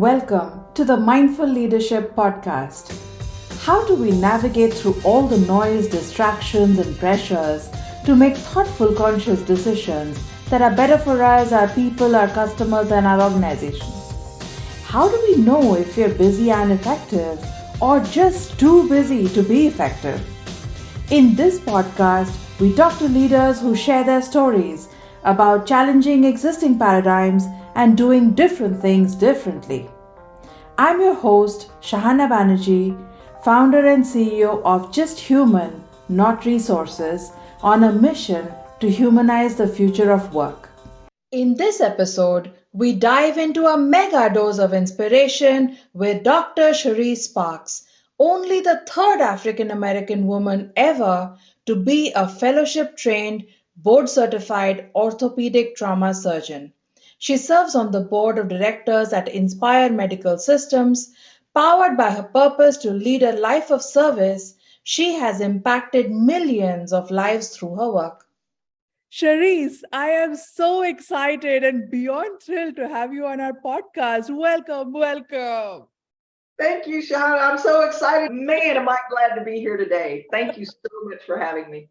Welcome to the Mindful Leadership Podcast. How do we navigate through all the noise, distractions, and pressures to make thoughtful, conscious decisions that are better for us, our people, our customers, and our organization? How do we know if we're busy and effective or just too busy to be effective? In this podcast, we talk to leaders who share their stories about challenging existing paradigms and doing different things differently. I'm your host, Shahana Banerjee, founder and CEO of Just Human, Not Resources, on a mission to humanize the future of work. In this episode, we dive into a mega dose of inspiration with Dr. Charisse Sparks, only the third African American woman ever to be a fellowship-trained, board-certified orthopedic trauma surgeon. She serves on the board of directors at Inspire Medical Systems. Powered by her purpose to lead a life of service, she has impacted millions of lives through her work. Charisse, I am so excited and beyond thrilled to have you on our podcast. Welcome. Thank you, Shahana. I'm so excited. Man, am I glad to be here today. Thank you so much for having me.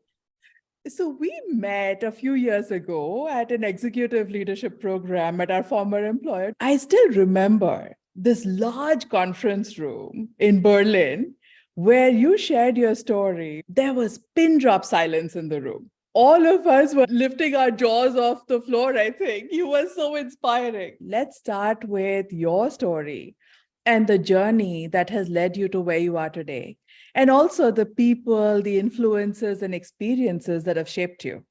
So we met a few years ago at an executive leadership program at our former employer. I still remember this large conference room in Berlin where you shared your story. There was pin drop silence in the room. All of us were lifting our jaws off the floor, I think. You were so inspiring. Let's start with your story and the journey that has led you to where you are today. And also the people, the influences and experiences that have shaped you.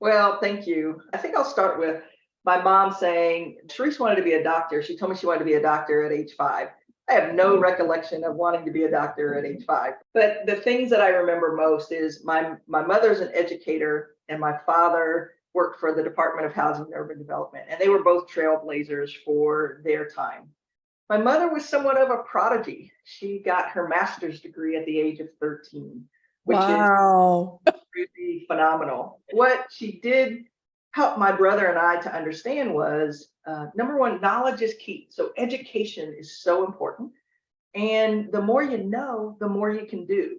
Well, thank you. I think I'll start with my mom saying, Charisse wanted to be a doctor. She told me she wanted to be a doctor at age 5. I have no recollection of wanting to be a doctor at age 5. But the things that I remember most is my mother's an educator and my father worked for the Department of Housing and Urban Development. And they were both trailblazers for their time. My mother was somewhat of a prodigy. She got her master's degree at the age of 13, which is really phenomenal. What she did help my brother and I to understand was, number one, knowledge is key. So education is so important. And the more you know, the more you can do.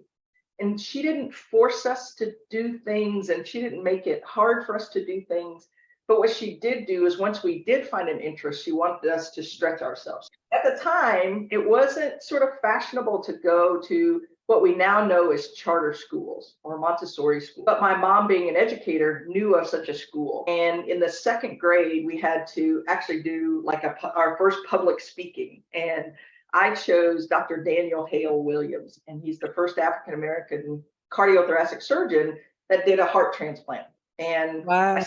And she didn't force us to do things and she didn't make it hard for us to do things. But what she did do is once we did find an interest, she wanted us to stretch ourselves. At the time, it wasn't sort of fashionable to go to what we now know as charter schools or Montessori school. But my mom, being an educator, knew of such a school. And in the second grade, we had to actually do like our first public speaking. And I chose Dr. Daniel Hale Williams, and he's the first African-American cardiothoracic surgeon that did a heart transplant. And wow.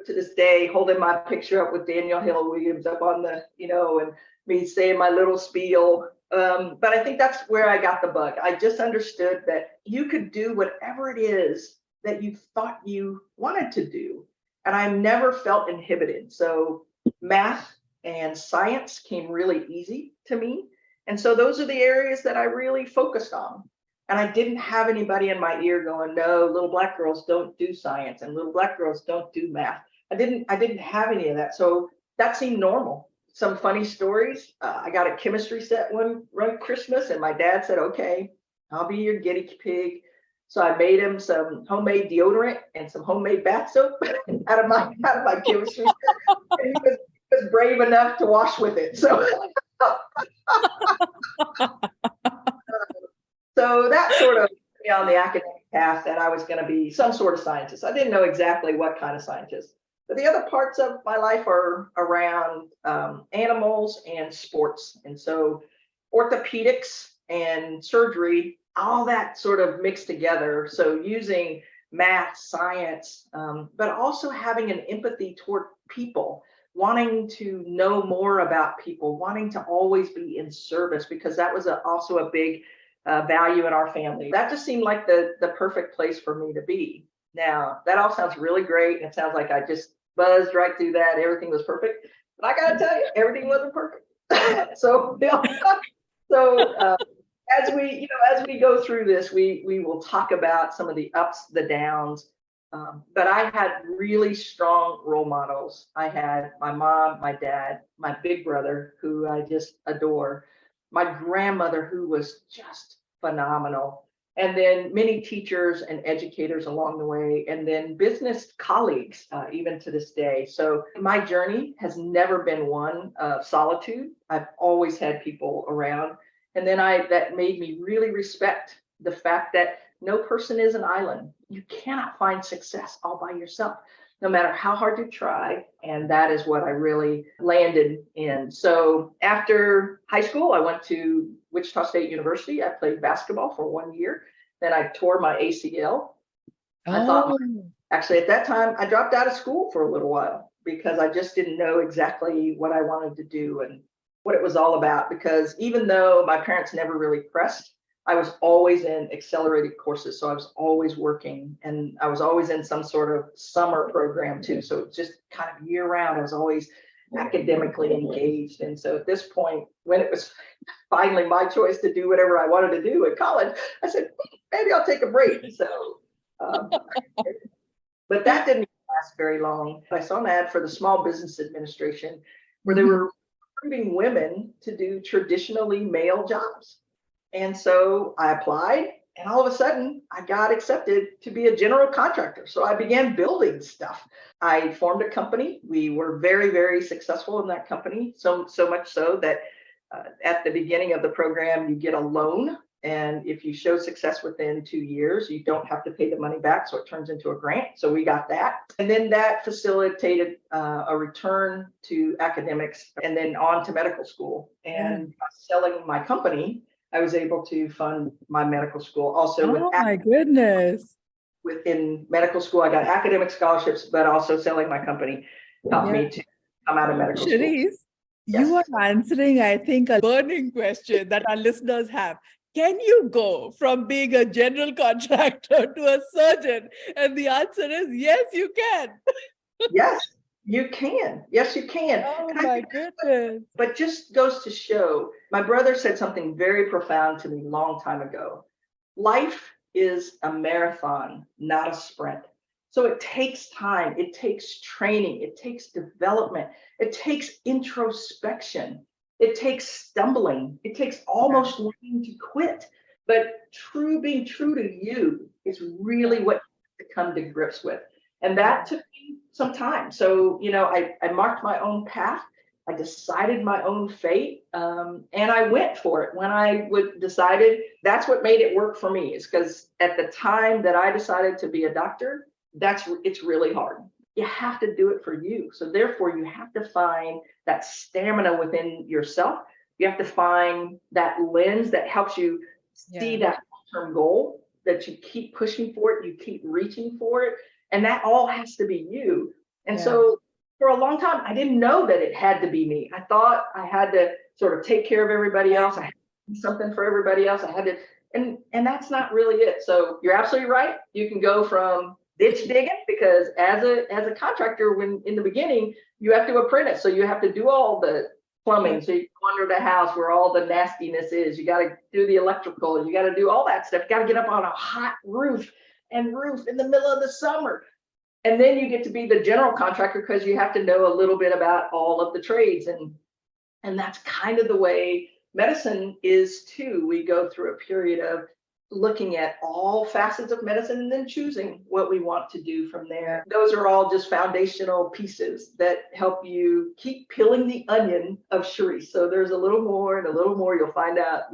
To this day, holding my picture up with Daniel Hale Williams up on the, and me saying my little spiel. But I think that's where I got the bug. I just understood that you could do whatever it is that you thought you wanted to do. And I never felt inhibited. So math and science came really easy to me. And so those are the areas that I really focused on. And I didn't have anybody in my ear going, no, little black girls don't do science and little black girls don't do math. I didn't have any of that. So that seemed normal. Some funny stories. I got a chemistry set one Christmas and my dad said, okay, I'll be your guinea pig. So I made him some homemade deodorant and some homemade bath soap out of my chemistry set. And he was brave enough to wash with it. So So that sort of put me on the academic path that I was going to be some sort of scientist. I didn't know exactly what kind of scientist. But the other parts of my life are around animals and sports. And so orthopedics and surgery, all that sort of mixed together. So using math, science, but also having an empathy toward people, wanting to know more about people, wanting to always be in service, because that was also a big value in our family. That just seemed like the perfect place for me to be. Now, that all sounds really great. And it sounds like I just buzzed right through that. Everything was perfect. But I got to tell you, everything wasn't perfect. So as we go through this, we will talk about some of the ups, the downs. But I had really strong role models. I had my mom, my dad, my big brother, who I just adore, my grandmother, who was just phenomenal, and then many teachers and educators along the way, and then business colleagues, even to this day. So my journey has never been one of solitude. I've always had people around. And then that made me really respect the fact that no person is an island. You cannot find success all by yourself, no matter how hard you try. And that is what I really landed in. So after high school, I went to Wichita State University. I played basketball for 1 year. Then I tore my ACL. I thought, actually, at that time, I dropped out of school for a little while because I just didn't know exactly what I wanted to do and what it was all about. Because even though my parents never really pressed, I was always in accelerated courses. So I was always working, and I was always in some sort of summer program too. So it's just kind of year round. I was always academically engaged. And so at this point, when it was finally my choice to do whatever I wanted to do at college, I said, maybe I'll take a break. So, but that didn't last very long. I saw an ad for the Small Business Administration where they were recruiting women to do traditionally male jobs. And so I applied, and all of a sudden I got accepted to be a general contractor. So I began building stuff. I formed a company. We were very, very successful in that company. So much so that at the beginning of the program, you get a loan. And if you show success within 2 years, you don't have to pay the money back. So it turns into a grant. So we got that. And then that facilitated a return to academics and then on to medical school. And by selling my company, I was able to fund my medical school. Also, my goodness. Within medical school, I got academic scholarships, but also selling my company helped me to come out of medical school. Charisse, you are answering, I think, a burning question that our listeners have. Can you go from being a general contractor to a surgeon? And the answer is yes, you can. Yes, you can. Yes, you can. Oh, my goodness. But just goes to show, my brother said something very profound to me a long time ago. Life is a marathon, not a sprint. So it takes time, it takes training, it takes development, it takes introspection, it takes stumbling, it takes almost wanting to quit. But being true to you is really what you have to come to grips with. And that took me some time. So, I marked my own path. I decided my own fate, and I went for it. When I decided, that's what made it work for me, is because at the time that I decided to be a doctor, it's really hard. You have to do it for you. So therefore, you have to find that stamina within yourself. You have to find that lens that helps you see that long-term goal, that you keep pushing for it, you keep reaching for it. And that all has to be you. And so for a long time, I didn't know that it had to be me. I thought I had to sort of take care of everybody else. I had to do something for everybody else. I had to, and that's not really it. So you're absolutely right. You can go from ditch digging, because as a contractor, when in the beginning, you have to apprentice. So you have to do all the plumbing. So you go under the house where all the nastiness is. You got to do the electrical. You got to do all that stuff. You got to get up on a hot roof in the middle of the summer. And then you get to be the general contractor because you have to know a little bit about all of the trades. And that's kind of the way medicine is too. We go through a period of looking at all facets of medicine and then choosing what we want to do from there. Those are all just foundational pieces that help you keep peeling the onion of Charisse. So there's a little more and a little more you'll find out,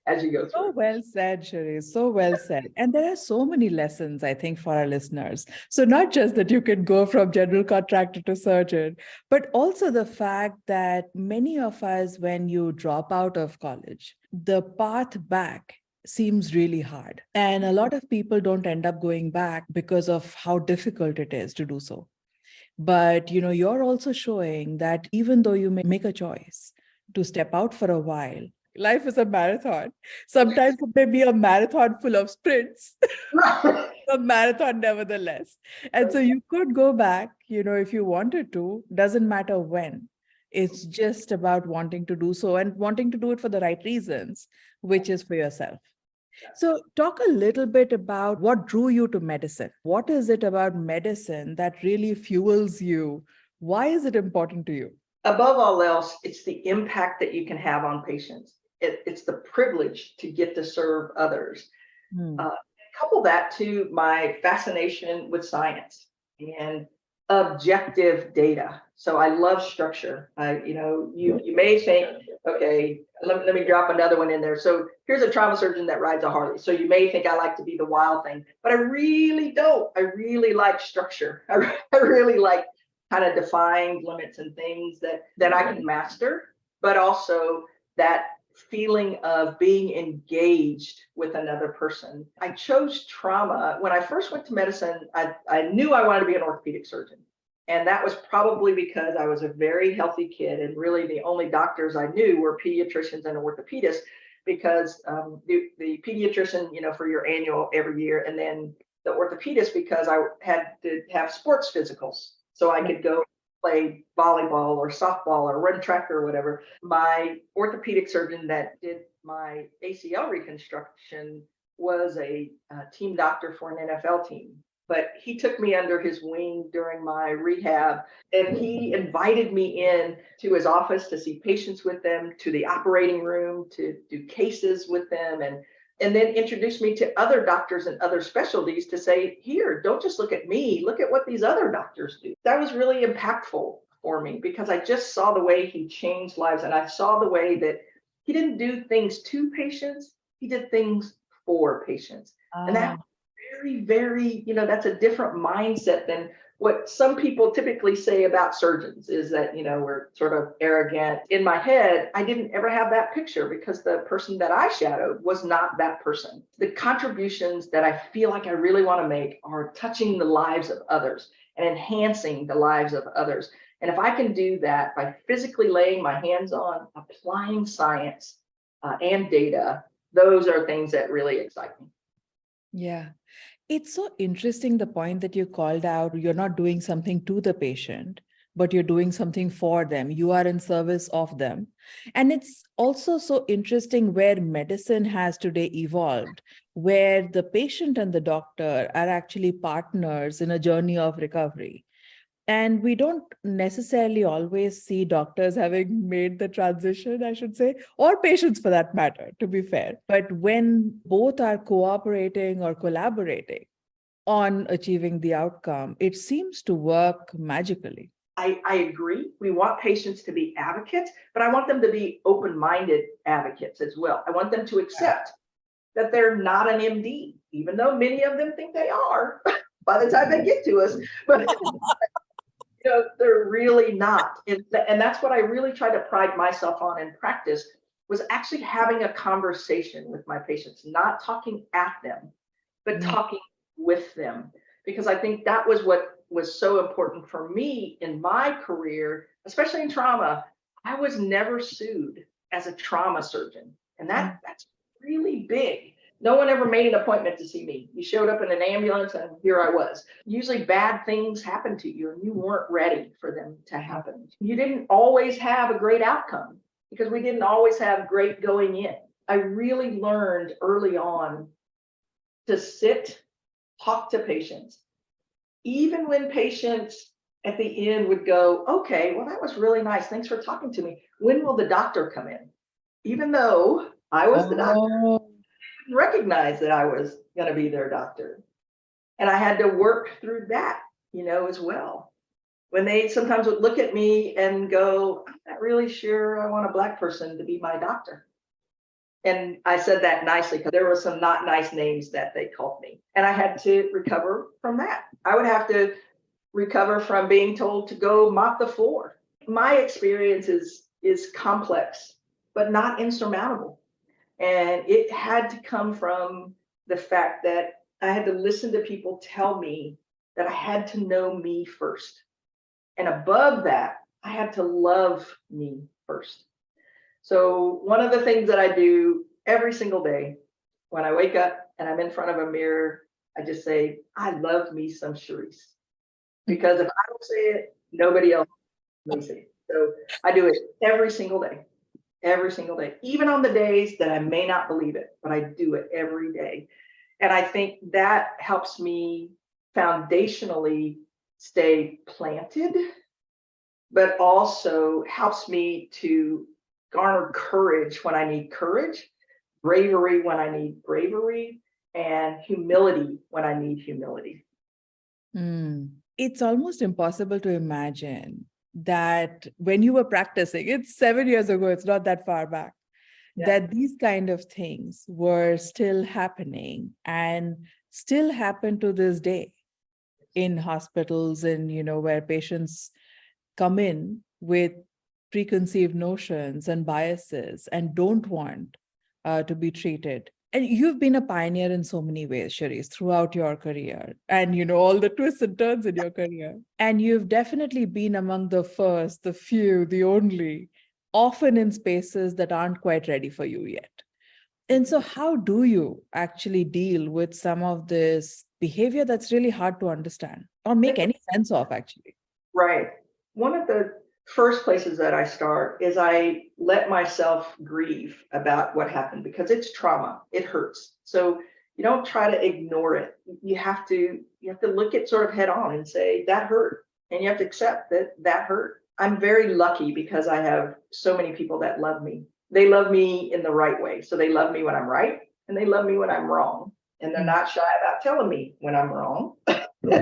as you go through. So well said, Charisse. So well said. And there are so many lessons, I think, for our listeners. So not just that you can go from general contractor to surgeon, but also the fact that many of us, when you drop out of college, the path back seems really hard. And a lot of people don't end up going back because of how difficult it is to do so. But, you're also showing that even though you may make a choice to step out for a while, life is a marathon. Sometimes it may be a marathon full of sprints, a marathon nevertheless. And so you could go back, if you wanted to, doesn't matter when. It's just about wanting to do so and wanting to do it for the right reasons, which is for yourself. So, talk a little bit about what drew you to medicine. What is it about medicine that really fuels you? Why is it important to you? Above all else, it's the impact that you can have on patients. It's the privilege to get to serve others. Hmm. Uh, Couple that to my fascination with science and objective data. So I love structure. You may think, okay, let me drop another one in there. So here's a trauma surgeon that rides a Harley. So you may think I like to be the wild thing, but I really don't. I really like structure. I really like kind of defined limits and things that I can master, but also that feeling of being engaged with another person. I chose trauma. When I first went to medicine, I knew I wanted to be an orthopedic surgeon. And that was probably because I was a very healthy kid. And really, the only doctors I knew were pediatricians and orthopedists because the pediatrician, for your annual every year, and then the orthopedist because I had to have sports physicals. So I could go play volleyball or softball or run track or whatever. My orthopedic surgeon that did my ACL reconstruction was a team doctor for an NFL team. But he took me under his wing during my rehab and he invited me in to his office to see patients with them, to the operating room, to do cases with them, and then introduced me to other doctors and other specialties to say, here, don't just look at me, look at what these other doctors do. That was really impactful for me because I just saw the way he changed lives and I saw the way that he didn't do things to patients, he did things for patients. And that very, very, that's a different mindset than what some people typically say about surgeons is that, we're sort of arrogant. In my head, I didn't ever have that picture because the person that I shadowed was not that person. The contributions that I feel like I really want to make are touching the lives of others and enhancing the lives of others. And if I can do that by physically laying my hands on, applying science and data, those are things that really excite me. Yeah. It's so interesting the point that you called out. You're not doing something to the patient, but you're doing something for them. You are in service of them. And it's also so interesting where medicine has today evolved, where the patient and the doctor are actually partners in a journey of recovery. And we don't necessarily always see doctors having made the transition, I should say, or patients for that matter, to be fair. But when both are cooperating or collaborating on achieving the outcome, it seems to work magically. I agree. We want patients to be advocates, but I want them to be open-minded advocates as well. I want them to accept that they're not an MD, even though many of them think they are by the time they get to us. But they're really not. And that's what I really try to pride myself on in practice was actually having a conversation with my patients, not talking at them, but talking with them. Because I think that was what was so important for me in my career, especially in trauma. I was never sued as a trauma surgeon. And that's really big. No one ever made an appointment to see me. You showed up in an ambulance and here I was. Usually bad things happen to you and you weren't ready for them to happen. You didn't always have a great outcome because we didn't always have great going in. I really learned early on to sit, talk to patients, even when patients at the end would go, okay, well, that was really nice. Thanks for talking to me. When will the doctor come in? Even though I was the doctor, recognize that I was going to be their doctor. And I had to work through that, as well. When they sometimes would look at me and go, I'm not really sure I want a Black person to be my doctor. And I said that nicely because there were some not nice names that they called me. And I had to recover from that. I would have to recover from being told to go mop the floor. My experience is complex, but not insurmountable. And it had to come from the fact that I had to listen to people tell me that I had to know me first. And above that, I had to love me first. So one of the things that I do every single day when I wake up and I'm in front of a mirror, I just say, I love me some Charisse. Because if I don't say it, nobody else may say it. So I do it every single day. every single day, even on the days that I may not believe it, but I do it every day. And I think that helps me foundationally stay planted, but also helps me to garner courage when I need courage, bravery when I need bravery, and humility when I need humility. It's almost impossible to imagine that when you were practicing, it's 7 years ago, it's not that far back, that these kind of things were still happening and still happen to this day in hospitals, and where patients come in with preconceived notions and biases and don't want to be treated. And you've been a pioneer in so many ways, Charisse, throughout your career, and all the twists and turns in your career. And you've definitely been among the first, the few, the only, often in spaces that aren't quite ready for you yet. And so how do you actually deal with some of this behavior that's really hard to understand or make any sense of, actually? Right. One of the first places that I start is I let myself grieve about what happened, because it's trauma. It hurts. So you don't try to ignore it. You have to look at sort of head on and say, that hurt. And you have to accept that hurt. I'm very lucky because I have so many people that love me. They love me in the right way. So they love me when I'm right, and they love me when I'm wrong. And they're not shy about telling me when I'm wrong.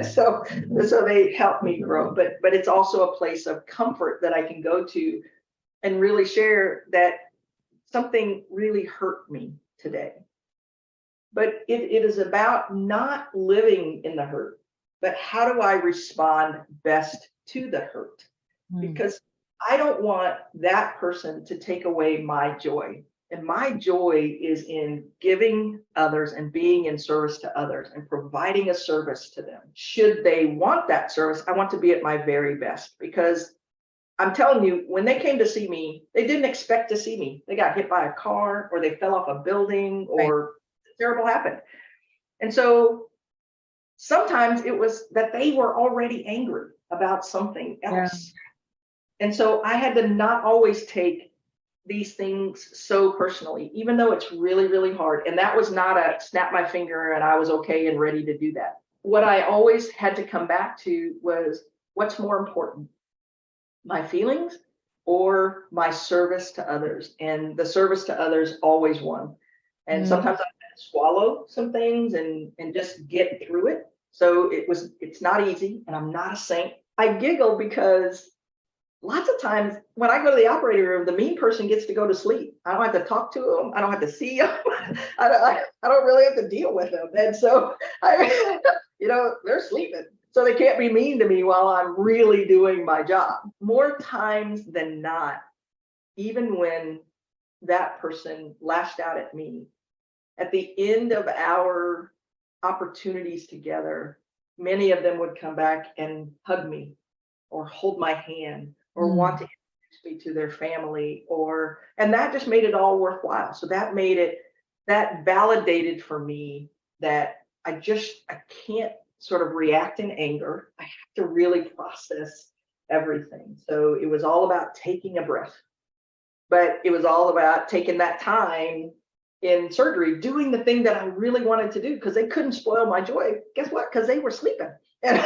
so they help me grow. But it's also a place of comfort that I can go to and really share that something really hurt me today. But it is about not living in the hurt, but how do I respond best to the hurt? Because I don't want that person to take away my joy. And my joy is in giving others and being in service to others and providing a service to them. Should they want that service, I want to be at my very best, because I'm telling you, when they came to see me, they didn't expect to see me. They got hit by a car, or they fell off a building, or terrible happened. And so sometimes it was that they were already angry about something else. And so I had to not always take these things so personally, even though it's really, really hard. And that was not a snap my finger and I was okay and ready to do that. What I always had to come back to was, what's more important, my feelings or my service to others? And the service to others always won. And sometimes I had to swallow some things and just get through it. So it's not easy, and I'm not a saint. I giggle because lots of times when I go to the operating room, the mean person gets to go to sleep. I don't have to talk to them. I don't have to see them. I don't really have to deal with them. And so they're sleeping. So they can't be mean to me while I'm really doing my job. More times than not, even when that person lashed out at me, at the end of our opportunities together, many of them would come back and hug me or hold my hand or want to introduce me to their family, and that just made it all worthwhile. So that validated for me that I can't sort of react in anger. I have to really process everything. So it was all about taking a breath, but it was all about taking that time in surgery, doing the thing that I really wanted to do, because they couldn't spoil my joy. Guess what? Because they were sleeping. And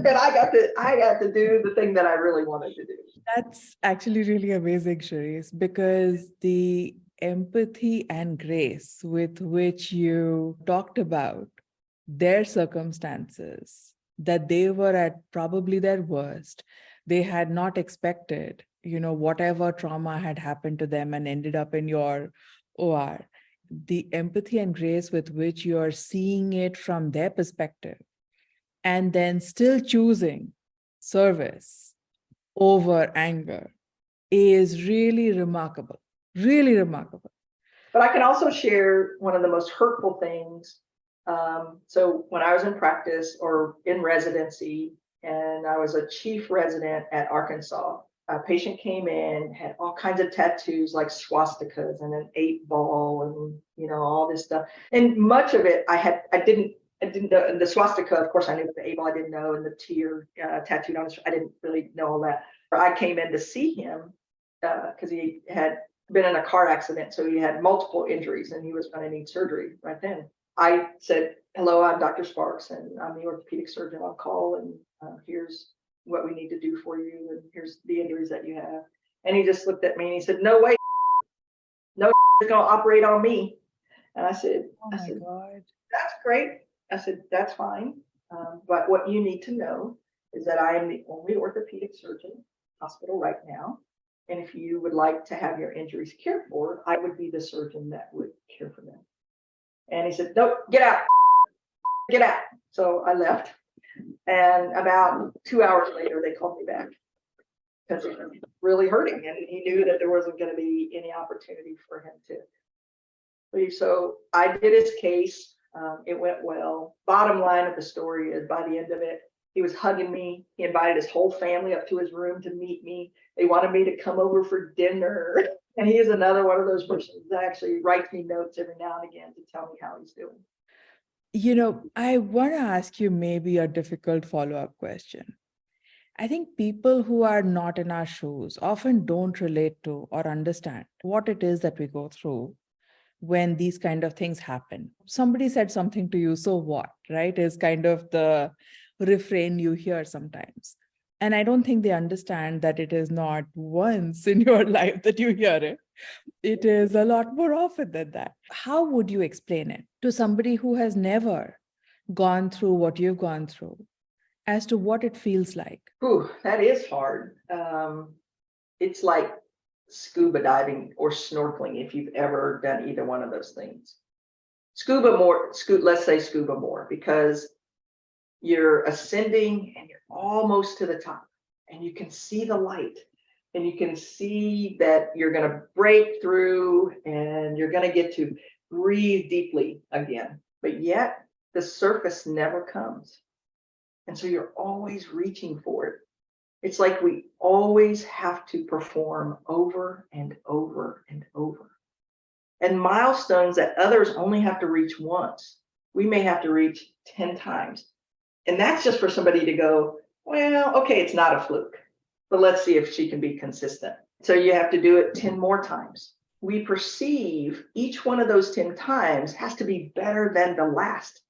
I got to do the thing that I really wanted to do. That's actually really amazing, Charisse, because the empathy and grace with which you talked about their circumstances, that they were at probably their worst, they had not expected, whatever trauma had happened to them and ended up in your OR, the empathy and grace with which you are seeing it from their perspective, and then still choosing service over anger, is really remarkable, really remarkable. But I can also share one of the most hurtful things. So when I was in practice or in residency, and I was a chief resident at Arkansas, a patient came in, had all kinds of tattoos like swastikas and an 8-ball and all this stuff. And much of it I didn't know. The swastika, of course, I knew, but the 8-ball I didn't know, and the tear tattooed on his, I didn't really know all that. I came in to see him because he had been in a car accident. So he had multiple injuries and he was going to need surgery right then. I said, hello, I'm Dr. Sparks and I'm the orthopedic surgeon on call. And here's what we need to do for you. And here's the injuries that you have. And he just looked at me and he said, no way, no, you're going to operate on me. And I said, God. That's great. I said, that's fine. But what you need to know is that I am the only orthopedic surgeon in the hospital right now. And if you would like to have your injuries cared for, I would be the surgeon that would care for them. And he said, nope, get out, get out. So I left. And about 2 hours later, they called me back because it was really hurting. And he knew that there wasn't going to be any opportunity for him to leave. So I did his case. It went well. Bottom line of the story is by the end of it, he was hugging me. He invited his whole family up to his room to meet me. They wanted me to come over for dinner. And he is another one of those persons that actually writes me notes every now and again to tell me how he's doing. I want to ask you maybe a difficult follow-up question. I think people who are not in our shoes often don't relate to or understand what it is that we go through when these kind of things happen. Somebody said something to you, so what, right? Is kind of the refrain you hear sometimes. And I don't think they understand that it is not once in your life that you hear it. It is a lot more often than that. How would you explain it to somebody who has never gone through what you've gone through as to what it feels like? Ooh, that is hard. It's like scuba diving or snorkeling if you've ever done either one of those things. Let's say scuba more, because you're ascending and you're almost to the top and you can see the light and you can see that you're going to break through and you're going to get to breathe deeply again. But yet the surface never comes. And so you're always reaching for it. It's like we always have to perform over and over and over. And milestones that others only have to reach once, we may have to reach 10 times. And that's just for somebody to go, well, okay, it's not a fluke, but let's see if she can be consistent. So you have to do it 10 more times. We perceive each one of those 10 times has to be better than the last.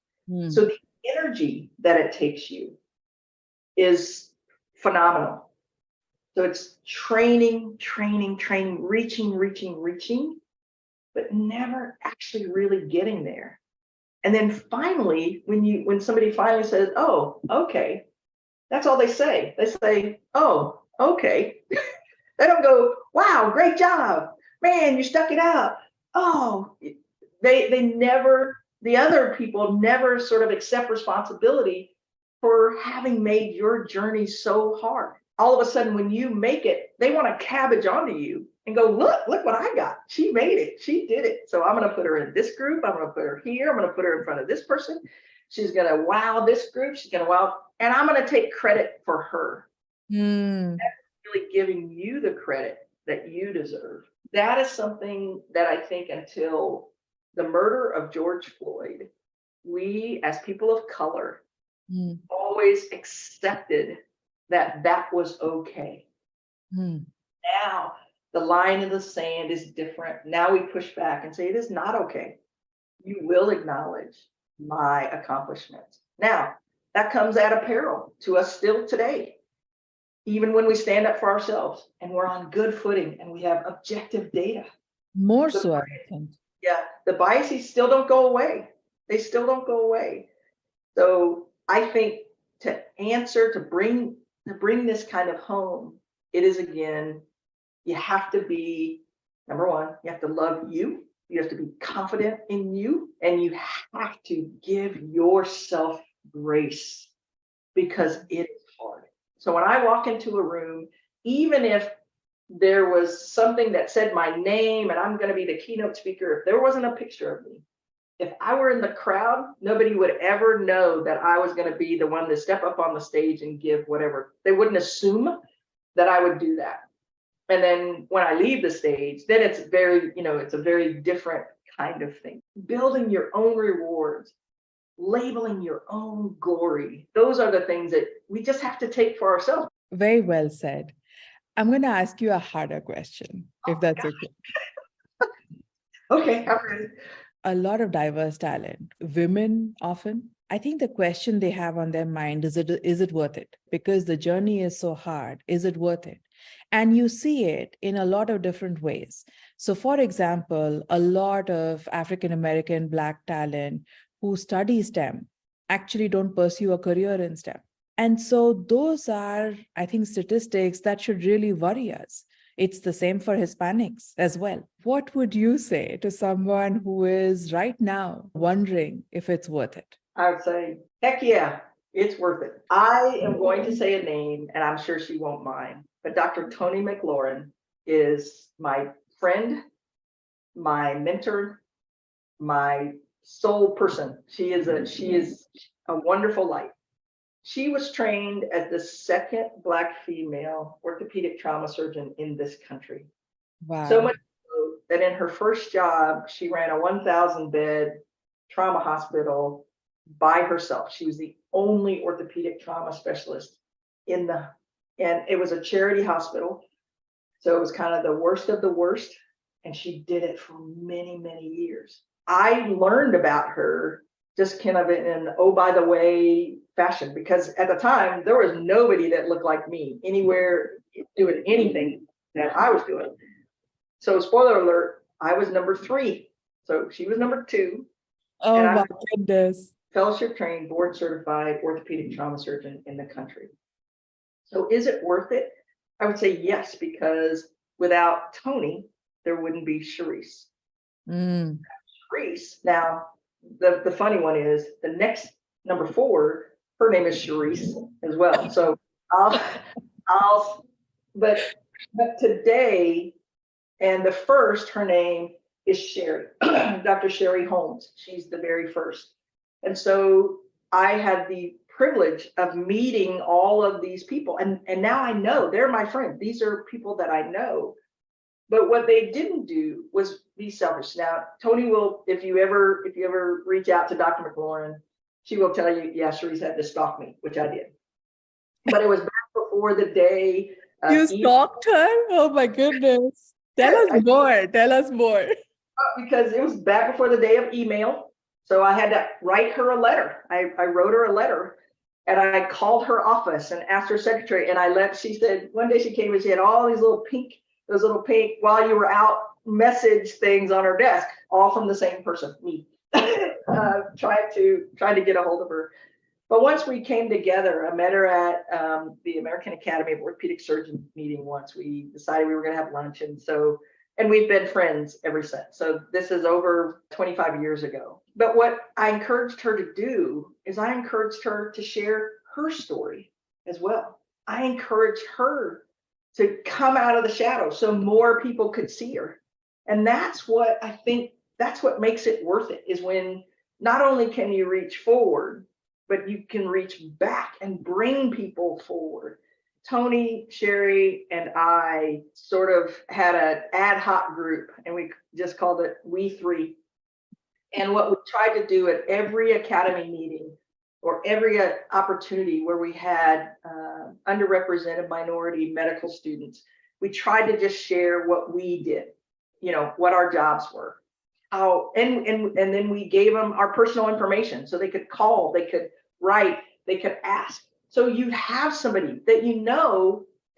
So the energy that it takes you is phenomenal. So it's training, reaching, but never actually really getting there. And then finally, when somebody finally says, oh, okay, that's all they say. They say, oh, okay. They don't go, wow, great job. Man, you stuck it out. Oh, they never, the other people never sort of accept responsibility for having made your journey so hard. All of a sudden, when you make it, they want to cabbage onto you and go, look what I got. She made it. She did it. So I'm going to put her in this group. I'm going to put her here. I'm going to put her in front of this person. She's going to wow this group. She's going to wow. And I'm going to take credit for her. That's really giving you the credit that you deserve. That is something that I think until the murder of George Floyd, we as people of color always accepted that was okay. Now the line in the sand is different. Now we push back and say it is not okay. You will acknowledge my accomplishments. Now that comes at a peril to us still today, even when we stand up for ourselves and we're on good footing and we have objective data. More so, I think. Yeah, the biases still don't go away. They still don't go away. So I think to bring this kind of home, it is, again, you have to be, number one, you have to love you. You have to be confident in you, and you have to give yourself grace because it is hard. So when I walk into a room, even if there was something that said my name and I'm going to be the keynote speaker, if there wasn't a picture of me, if I were in the crowd, nobody would ever know that I was going to be the one to step up on the stage and give whatever. They wouldn't assume that I would do that. And then when I leave the stage, then it's it's a very different kind of thing. Building your own rewards, labeling your own glory. Those are the things that we just have to take for ourselves. Very well said. I'm going to ask you a harder question, if that's okay. Okay, I'm ready. A lot of diverse talent, women often. I think the question they have on their mind is it worth it? Because the journey is so hard. Is it worth it? And you see it in a lot of different ways. So, for example, a lot of African American Black talent who study STEM actually don't pursue a career in STEM. And so, those are, I think, statistics that should really worry us. It's the same for Hispanics as well. What would you say to someone who is right now wondering if it's worth it? I would say, heck yeah, it's worth it. I am going to say a name, and I'm sure she won't mind, but Dr. Toni McLaurin is my friend, my mentor, my soul person. She is a wonderful light. She was trained as the second Black female orthopedic trauma surgeon in this country. So Wow. much so that in her first job, she ran a 1,000 bed trauma hospital by herself. She was the only orthopedic trauma specialist in the, and it was a charity hospital. So it was kind of the worst of the worst. And she did it for many, many years. I learned about her just kind of in an oh, by the way fashion, because at the time there was nobody that looked like me anywhere doing anything that I was doing. So, spoiler alert, I was number 3. So she was number 2. And Oh I'm my goodness. fellowship trained, board certified orthopedic trauma surgeon in the country. So is it worth it? I would say yes, because without Toni, there wouldn't be Charisse. Mm. Charisse, now the funny one is the next number 4, her name is Charisse as well. So I'll I'll but today, and the first, her name is Sherry, Dr. Sherry Holmes. She's the very first. And so I had the privilege of meeting all of these people. And now I know they're my friends. These are people that I know. But what they didn't do was be selfish. Now, Toni will, if you ever reach out to Dr. McLaurin, she will tell you, yeah, Charisse had to stalk me, which I did. But it was back before the day You of stalked her? Oh my goodness. Tell us more. Tell us more. because it was back before the day of email. So I had to write her a letter. I wrote her a letter and I called her office and asked her secretary. And she said, one day she came and she had all those little pink, while you were out message things on her desk, all from the same person, me, trying to get a hold of her. But once we came together, I met her at the American Academy of Orthopedic Surgeons meeting once. We decided we were going to have lunch. And we've been friends ever since. So this is over 25 years ago. But what I encouraged her to do is I encouraged her to share her story as well. I encouraged her to come out of the shadows so more people could see her. And that's what I think, that's what makes it worth it, is when not only can you reach forward, but you can reach back and bring people forward. Toni, Sherry, and I sort of had an ad hoc group, and we just called it We Three. And what we tried to do at every academy meeting or every opportunity where we had underrepresented minority medical students, we tried to just share what we did, what our jobs were. And then we gave them our personal information so they could call, they could write, they could ask. So you have somebody that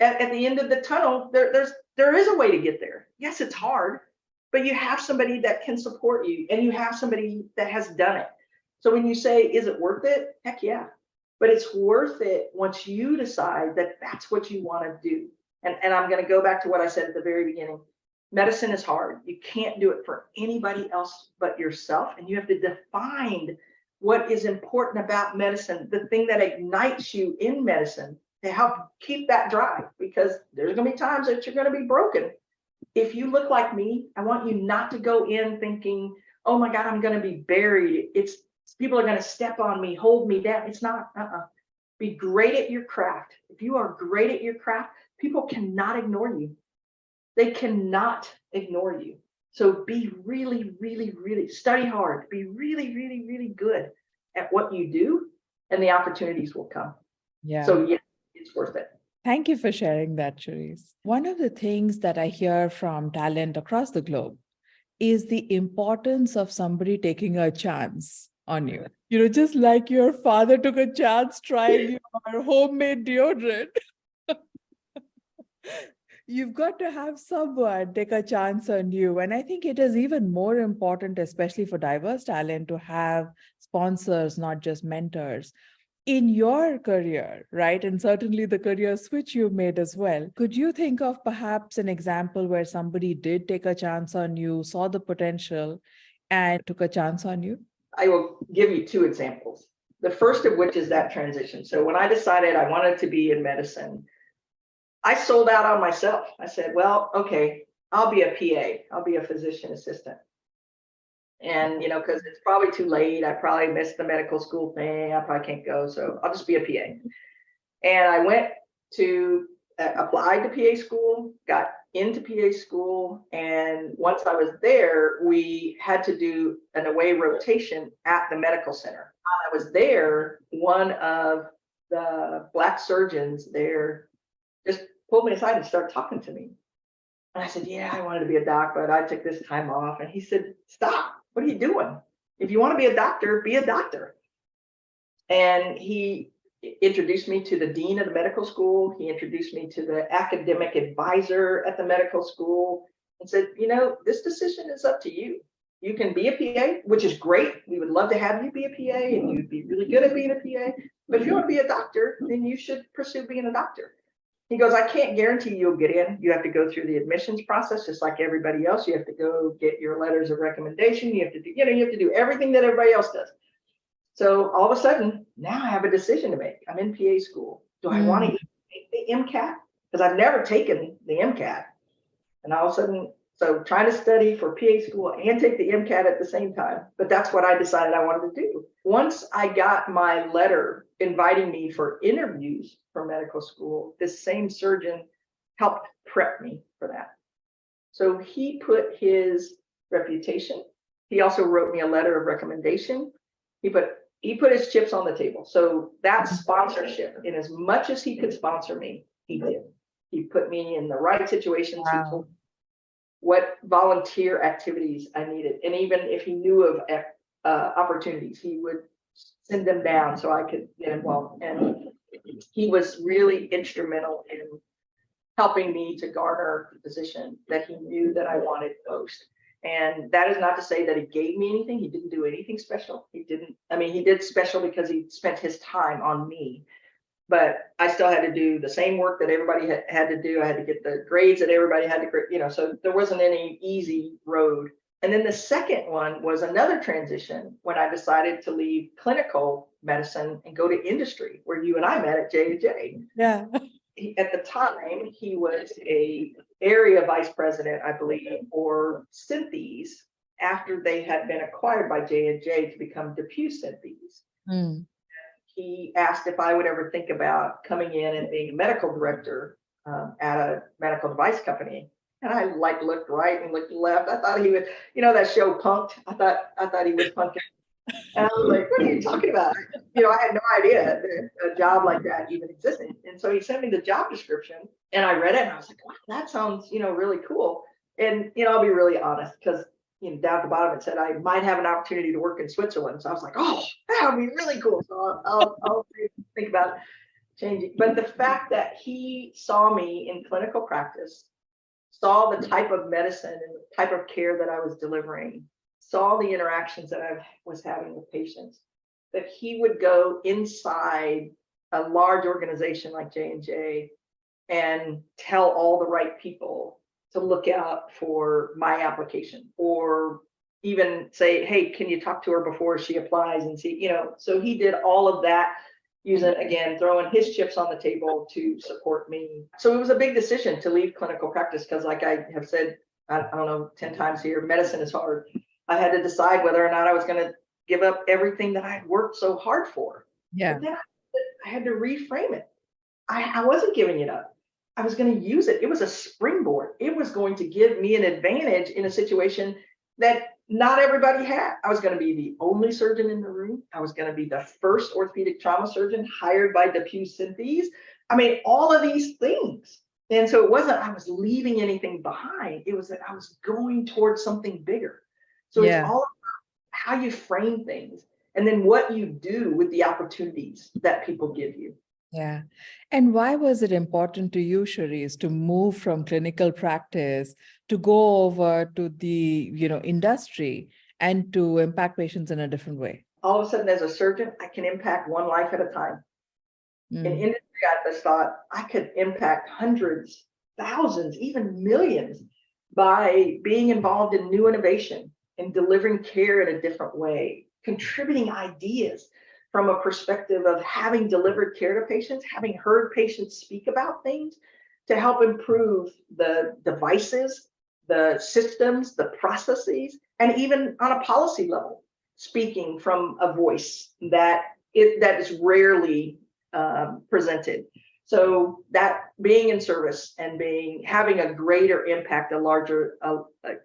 at the end of the tunnel, there is a way to get there. Yes, it's hard, but you have somebody that can support you and you have somebody that has done it. So when you say, is it worth it? Heck yeah. But it's worth it once you decide that that's what you want to do. And I'm going to go back to what I said at the very beginning. Medicine is hard. You can't do it for anybody else but yourself. And you have to define what is important about medicine, the thing that ignites you in medicine to help keep that drive, because there's going to be times that you're going to be broken. If you look like me, I want you not to go in thinking, oh my God, I'm going to be buried. People are going to step on me, hold me down. It's not, Be great at your craft. If you are great at your craft, people cannot ignore you. They cannot ignore you. So be really, really, really, study hard. Be really, really, really good at what you do, and the opportunities will come. Yeah. So yeah, it's worth it. Thank you for sharing that, Charisse. One of the things that I hear from talent across the globe is the importance of somebody taking a chance on you. Just like your father took a chance trying your homemade deodorant. You've got to have someone take a chance on you. And I think it is even more important, especially for diverse talent, to have sponsors, not just mentors. In your career, right? And certainly the career switch you made as well. Could you think of perhaps an example where somebody did take a chance on you, saw the potential, and took a chance on you? I will give you two examples. The first of which is that transition. So when I decided I wanted to be in medicine, I sold out on myself. I said, well, okay, I'll be a PA. I'll be a physician assistant. And, because it's probably too late. I probably missed the medical school thing. I probably can't go. So I'll just be a PA. And I went to applied to PA school, got into PA school. And once I was there, we had to do an away rotation at the medical center. While I was there, one of the Black surgeons there just pulled me aside and started talking to me. And I said, yeah, I wanted to be a doc, but I took this time off. And he said, stop. What are you doing? If you want to be a doctor, be a doctor. And he introduced me to the dean of the medical school. He introduced me to the academic advisor at the medical school and said, this decision is up to you. You can be a PA, which is great. We would love to have you be a PA and you'd be really good at being a PA. But if you want to be a doctor, then you should pursue being a doctor. He goes, I can't guarantee you'll get in. You have to go through the admissions process, just like everybody else. You have to go get your letters of recommendation. You have to do, you have to do everything that everybody else does. So all of a sudden, now I have a decision to make. I'm in PA school. Do I want to take the MCAT? Because I've never taken the MCAT. And all of a sudden, so trying to study for PA school and take the MCAT at the same time. But that's what I decided I wanted to do. Once I got my letter inviting me for interviews for medical school, this same surgeon helped prep me for that. So he put his reputation. He also wrote me a letter of recommendation. He put his chips on the table. So that sponsorship, in as much as he could sponsor me, he did. He put me in the right situations. Wow. He told me what volunteer activities I needed. And even if he knew of opportunities, he would send them down so I could get involved. And he was really instrumental in helping me to garner the position that he knew that I wanted most. And that is not to say that he gave me anything. He didn't do anything special. He did special because he spent his time on me. But I still had to do the same work that everybody had to do. I had to get the grades that everybody had to, so there wasn't any easy road. And then the second one was another transition when I decided to leave clinical medicine and go to industry, where you and I met at J&J. Yeah. At the time, he was a area vice president, I believe, for Synthes after they had been acquired by J&J to become DePuy Synthes. Mm. He asked if I would ever think about coming in and being a medical director at a medical device company. And I looked right and looked left. I thought he would, that show Punked. I thought he was punking. And I was like, what are you talking about? I had no idea that a job like that even existed. And so he sent me the job description and I read it and I was like, wow, that sounds, really cool. And, I'll be really honest because, down at the bottom it said I might have an opportunity to work in Switzerland. So I was like, oh, that would be really cool. So I'll think about changing. But the fact that he saw me in clinical practice, saw the type of medicine and the type of care that I was delivering, saw the interactions that I was having with patients, that he would go inside a large organization like J&J and tell all the right people to look out for my application, or even say, hey, can you talk to her before she applies and see, so he did all of that using, again, throwing his chips on the table to support me. So it was a big decision to leave clinical practice because, like I have said, I don't know, 10 times here, medicine is hard. I had to decide whether or not I was going to give up everything that I had worked so hard for. Yeah. But then I had to reframe it. I wasn't giving it up. I was going to use it. It was a springboard. It was going to give me an advantage in a situation that not everybody had. I was going to be the only surgeon in the room. I was going to be the first orthopedic trauma surgeon hired by DePuy Synthes. All of these things. And so it wasn't I was leaving anything behind. It was that I was going towards something bigger. So it's Yeah. all how you frame things and then what you do with the opportunities that people give you. Yeah. And why was it important to you, Charisse, to move from clinical practice to go over to the, industry and to impact patients in a different way? All of a sudden, as a surgeon, I can impact one life at a time. In Mm. industry, I just thought I could impact hundreds, thousands, even millions by being involved in new innovation and delivering care in a different way, contributing ideas from a perspective of having delivered care to patients, having heard patients speak about things to help improve the devices, the systems, the processes, and even on a policy level, speaking from a voice that is rarely presented. So that being in service and having a greater impact,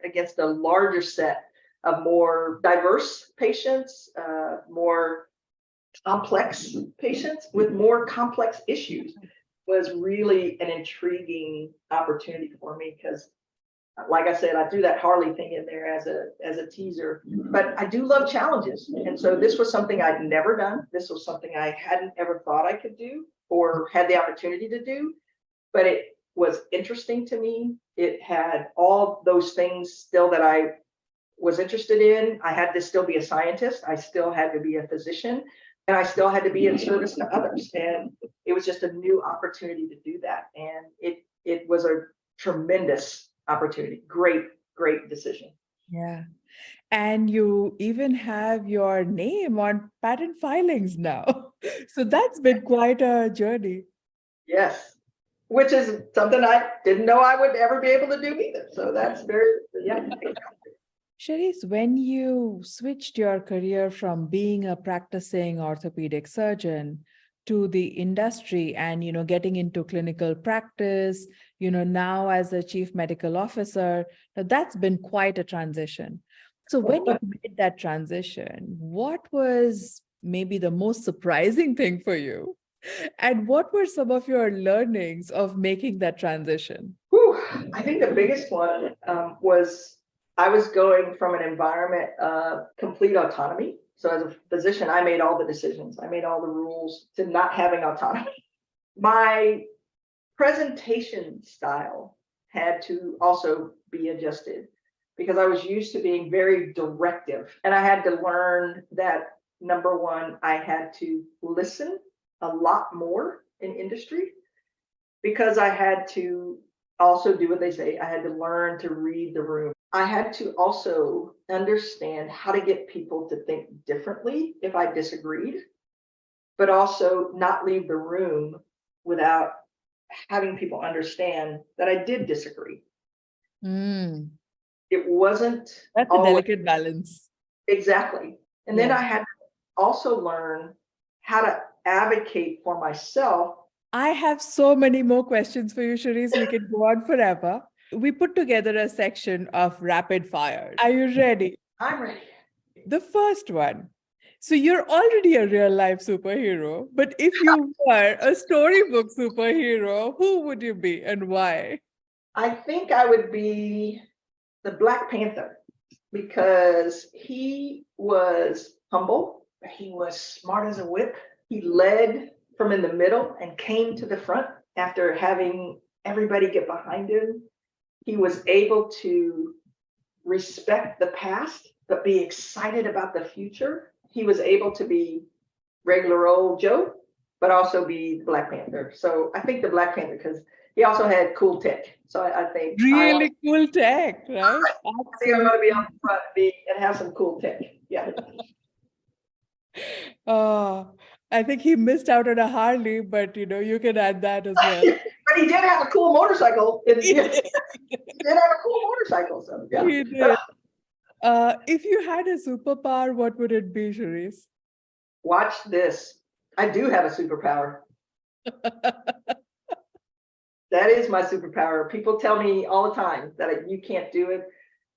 against a larger set of more diverse patients, more complex patients with more complex issues was really an intriguing opportunity for me because like I said, I threw that Harley thing in there as a teaser, but I do love challenges. And so this was something I'd never done. This was something I hadn't ever thought I could do or had the opportunity to do, but it was interesting to me. It had all those things still that I was interested in. I had to still be a scientist. I still had to be a physician and I still had to be in service to others. And it was just a new opportunity to do that. And it was a tremendous opportunity. Great decision. Yeah. And you even have your name on patent filings now. So that's been quite a journey. Yes. Which is something I didn't know I would ever be able to do either. So that's yeah. Charisse, when you switched your career from being a practicing orthopedic surgeon to the industry and, getting into clinical practice, now as a chief medical officer, now that's been quite a transition. So when you made that transition, what was maybe the most surprising thing for you? And what were some of your learnings of making that transition? Whew. I think the biggest one was I was going from an environment of complete autonomy. So as a physician, I made all the decisions. I made all the rules to not having autonomy. My presentation style had to also be adjusted because I was used to being very directive. And I had to learn that number one, I had to listen a lot more in industry because I had to also do what they say. I had to learn to read the room. I had to also understand how to get people to think differently if I disagreed, but also not leave the room without having people understand that I did disagree. Mm, It wasn't that's a always delicate balance. exactly. And then I had to also learn how to advocate for myself. I have so many more questions for you, Charisse. We can go on forever. We put together a section of rapid fire. Are you ready? I'm ready. The first one. So you're already a real life superhero, but if you were a storybook superhero, who would you be and why? I think I would be the Black Panther because he was humble. He was smart as a whip. He led from in the middle and came to the front after having everybody get behind him. He was able to respect the past, but be excited about the future. He was able to be regular old Joe, but also be Black Panther. So I think the Black Panther because he also had cool tech. So I think Really cool tech, right? I think I'm going to be on the front and have some cool tech. Yeah. I think he missed out on a Harley, but you can add that as well. But he did have a cool motorcycle. He did have a cool motorcycle. So yeah. He did. If you had a superpower, what would it be, Charisse? Watch this. I do have a superpower. That is my superpower. People tell me all the time that you can't do it.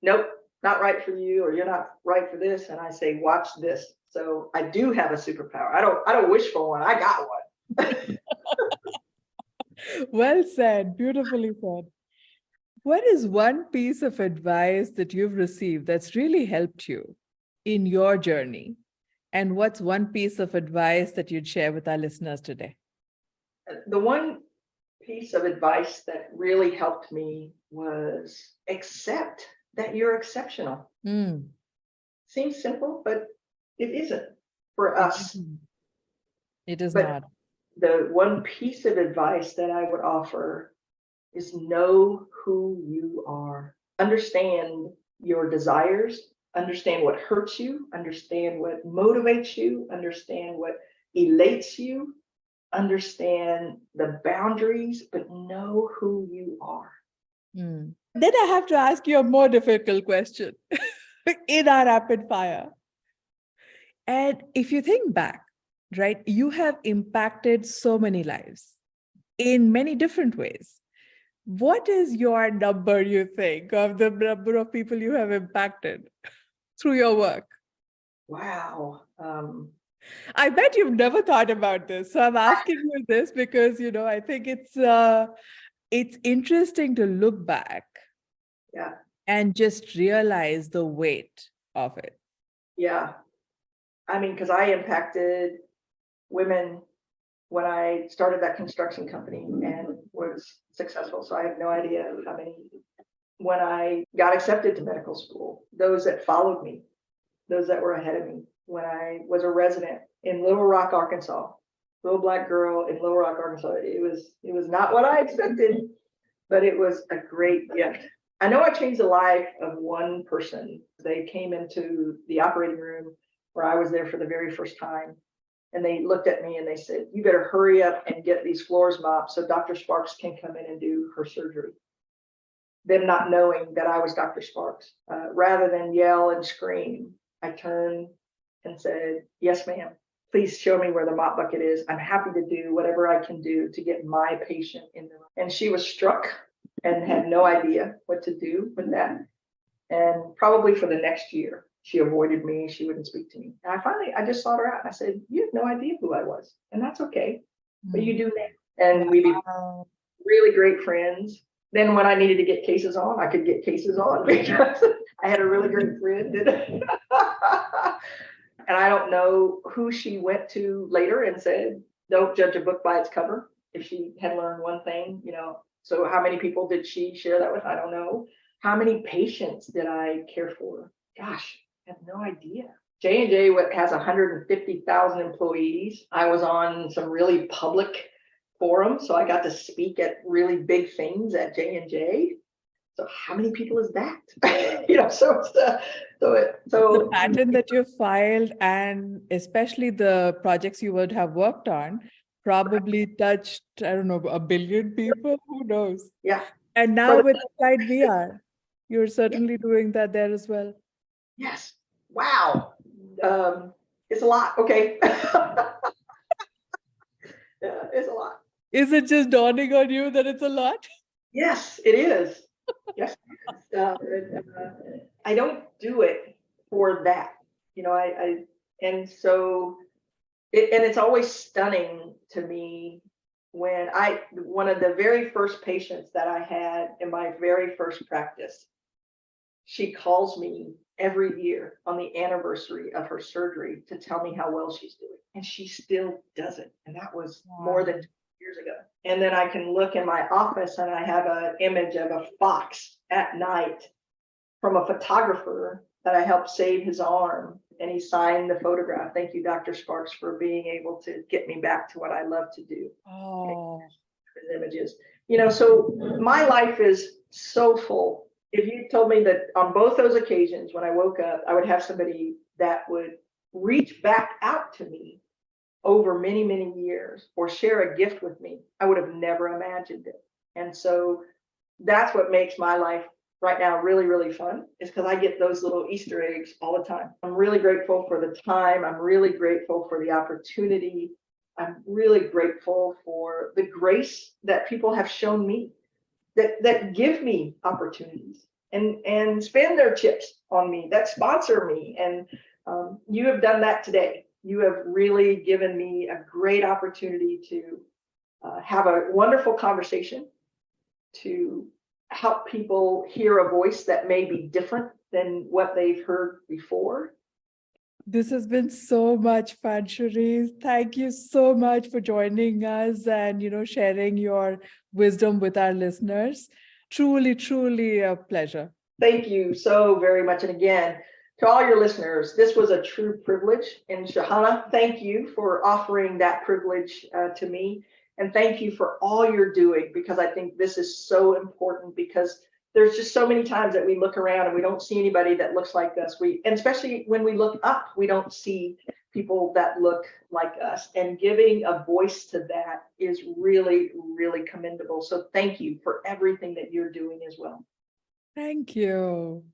Nope, not right for you, or you're not right for this. And I say, watch this. So I do have a superpower. I don't wish for one. I got one. Well said. Beautifully said. What is one piece of advice that you've received that's really helped you in your journey? And what's one piece of advice that you'd share with our listeners today? The one piece of advice that really helped me was accept that you're exceptional. Mm. Seems simple, but it isn't for us. It is But not. the one piece of advice that I would offer is know who you are. Understand your desires, understand what hurts you, understand what motivates you, understand what elates you, understand the boundaries, but know who you are. Mm. Then I have to ask you a more difficult question in our rapid fire. And if you think back, right, you have impacted so many lives in many different ways. What is your number, you think, of the number of people you have impacted through your work? Wow. I bet you've never thought about this. So I'm asking you this because, I think it's interesting to look back Yeah. and just realize the weight of it. Yeah. I mean, because I impacted women when I started that construction company and was successful. So I have no idea how many. When I got accepted to medical school, those that followed me, those that were ahead of me. When I was a resident in Little Rock, Arkansas, little Black girl in Little Rock, Arkansas, it was not what I expected, but it was a great gift. I know I changed the life of one person. They came into the operating room where I was there for the very first time. And they looked at me and they said, "You better hurry up and get these floors mopped so Dr. Sparks can come in and do her surgery." Them not knowing that I was Dr. Sparks. Rather than yell and scream, I turned and said, "Yes, ma'am. Please show me where the mop bucket is. I'm happy to do whatever I can do to get my patient in the room." And she was struck and had no idea what to do with that. And probably for the next year, she avoided me. She wouldn't speak to me. And I just sought her out. And I said, "You have no idea who I was. And that's okay. But you do now." And we became really great friends. Then when I needed to get cases on, I could get cases on because I had a really great friend. And I don't know who she went to later and said, "Don't judge a book by its cover." If she had learned one thing, so how many people did she share that with? I don't know. How many patients did I care for? Gosh, I have no idea. J&J has 150,000 employees. I was on some really public forums, so I got to speak at really big things at J&J. So how many people is that? The patent that you filed and especially the projects you would have worked on probably touched, I don't know, 1 billion people, who knows? Yeah. And now with Applied VR, you're certainly doing that there as well. Yes. Wow. It's a lot. Okay. Yeah, it's a lot. Is it just dawning on you that it's a lot? Yes, it is. Yes. I don't do it for that. And so it's always stunning to me when one of the very first patients that I had in my very first practice, she calls me every year on the anniversary of her surgery to tell me how well she's doing. And she still does it. And that was more than 2 years ago. And then I can look in my office and I have an image of a fox at night from a photographer that I helped save his arm. And he signed the photograph. "Thank you, Dr. Sparks, for being able to get me back to what I love to do." Oh. His images. So my life is so full. If you told me that on both those occasions when I woke up, I would have somebody that would reach back out to me over many, many years or share a gift with me, I would have never imagined it. And so that's what makes my life right now really, really fun, is because I get those little Easter eggs all the time. I'm really grateful for the time. I'm really grateful for the opportunity. I'm really grateful for the grace that people have shown me, that give me opportunities and spend their chips on me, that sponsor me. And you have done that today. You have really given me a great opportunity to have a wonderful conversation, to help people hear a voice that may be different than what they've heard before. This has been so much fun, Charisse. Thank you so much for joining us and, sharing your wisdom with our listeners. Truly, truly a pleasure. Thank you so very much. And again, to all your listeners, this was a true privilege. And Shahana, thank you for offering that privilege to me. And thank you for all you're doing, because I think this is so important, because there's just so many times that we look around and we don't see anybody that looks like us. And especially when we look up, we don't see people that look like us. And giving a voice to that is really, really commendable. So thank you for everything that you're doing as well. Thank you.